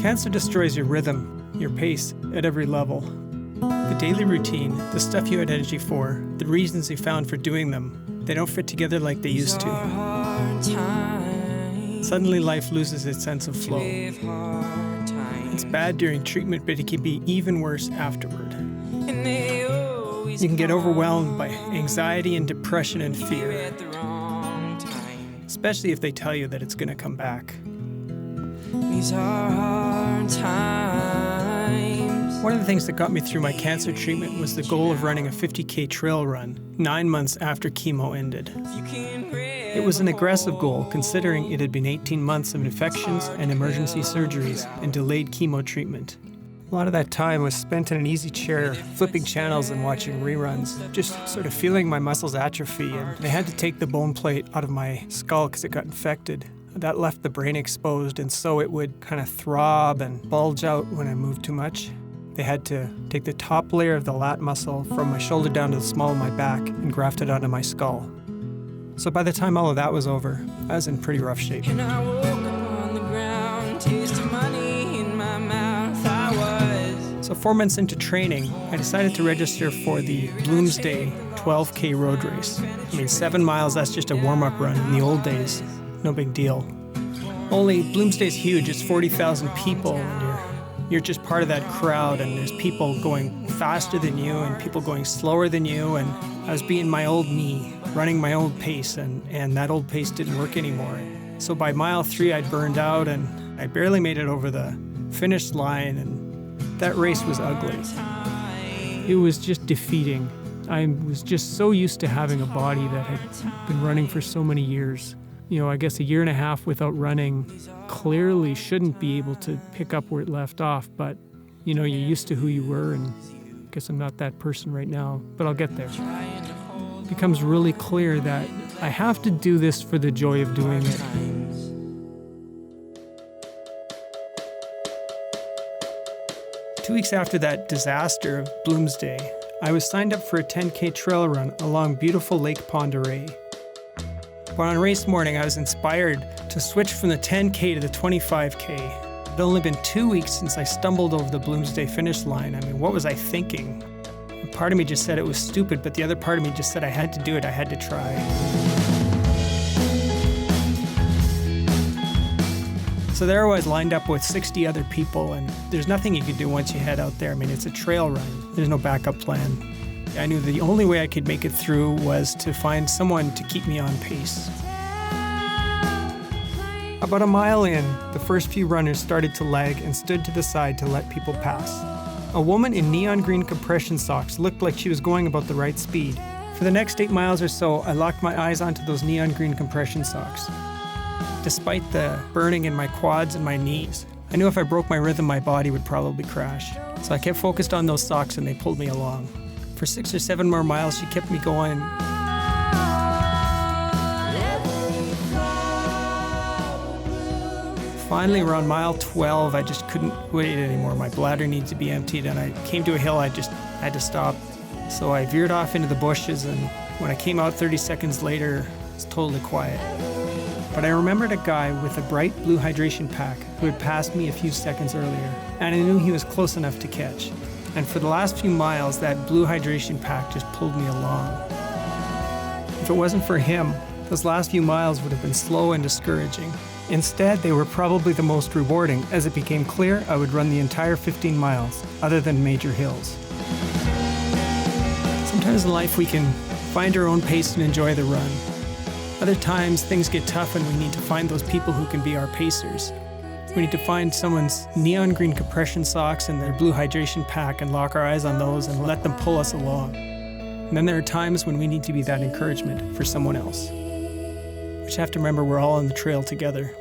Cancer destroys your rhythm, your pace, at every level. The daily routine, the stuff you had energy for, the reasons you found for doing them, they don't fit together like they used to. Suddenly life loses its sense of flow. It's bad during treatment, but it can be even worse afterward. You can get overwhelmed by anxiety and depression and fear, especially if they tell you that it's going to come back. These are hard times. One of the things that got me through my cancer treatment was the goal of running a 50K trail run 9 months after chemo ended. It was an aggressive goal, considering it had been 18 months of infections and emergency surgeries and delayed chemo treatment. A lot of that time was spent in an easy chair, flipping channels and watching reruns, just sort of feeling my muscles atrophy, and they had to take the bone plate out of my skull because it got infected. That left the brain exposed, and so it would kind of throb and bulge out when I moved too much. They had to take the top layer of the lat muscle from my shoulder down to the small of my back and graft it onto my skull. So by the time all of that was over, I was in pretty rough shape. And I woke up on the ground, tasting money in my mouth. I was. So 4 months into training, I decided to register for the Bloomsday 12K road race. I mean, 7 miles, that's just a warm-up run in the old days. No big deal. Only Bloomsday's huge, it's 40,000 people, and you're just part of that crowd, and there's people going faster than you and people going slower than you, and I was being my old me, running my old pace, and that old pace didn't work anymore. So by mile 3, I'd burned out, and I barely made it over the finish line, and that race was ugly. It was just defeating. I was just so used to having a body that had been running for so many years. You know, I guess 1.5 years without running clearly shouldn't be able to pick up where it left off, but, you know, you're used to who you were, and I guess I'm not that person right now, but I'll get there. It becomes really clear that I have to do this for the joy of doing it. 2 weeks after that disaster of Bloomsday, I was signed up for a 10K trail run along beautiful Lake Pend Oreille. But on race morning, I was inspired to switch from the 10K to the 25K. It had only been 2 weeks since I stumbled over the Bloomsday finish line. I mean, what was I thinking? And part of me just said it was stupid, but the other part of me just said I had to do it, I had to try. So there I was, lined up with 60 other people, and there's nothing you could do once you head out there. I mean, it's a trail run. There's no backup plan. I knew the only way I could make it through was to find someone to keep me on pace. About a mile in, the first few runners started to lag and stood to the side to let people pass. A woman in neon green compression socks looked like she was going about the right speed. For the next 8 miles or so, I locked my eyes onto those neon green compression socks. Despite the burning in my quads and my knees, I knew if I broke my rhythm, my body would probably crash. So I kept focused on those socks, and they pulled me along. For 6 or 7 more miles, she kept me going. Finally, around mile 12, I just couldn't wait anymore. My bladder needed to be emptied, and I came to a hill I just had to stop. So I veered off into the bushes, and when I came out 30 seconds later, it was totally quiet. But I remembered a guy with a bright blue hydration pack who had passed me a few seconds earlier, and I knew he was close enough to catch. And for the last few miles, that blue hydration pack just pulled me along. If it wasn't for him, those last few miles would have been slow and discouraging. Instead, they were probably the most rewarding, as it became clear I would run the entire 15 miles, other than major hills. Sometimes in life we can find our own pace and enjoy the run. Other times things get tough and we need to find those people who can be our pacers. We need to find someone's neon green compression socks and their blue hydration pack and lock our eyes on those and let them pull us along. And then there are times when we need to be that encouragement for someone else. We just have to remember we're all on the trail together.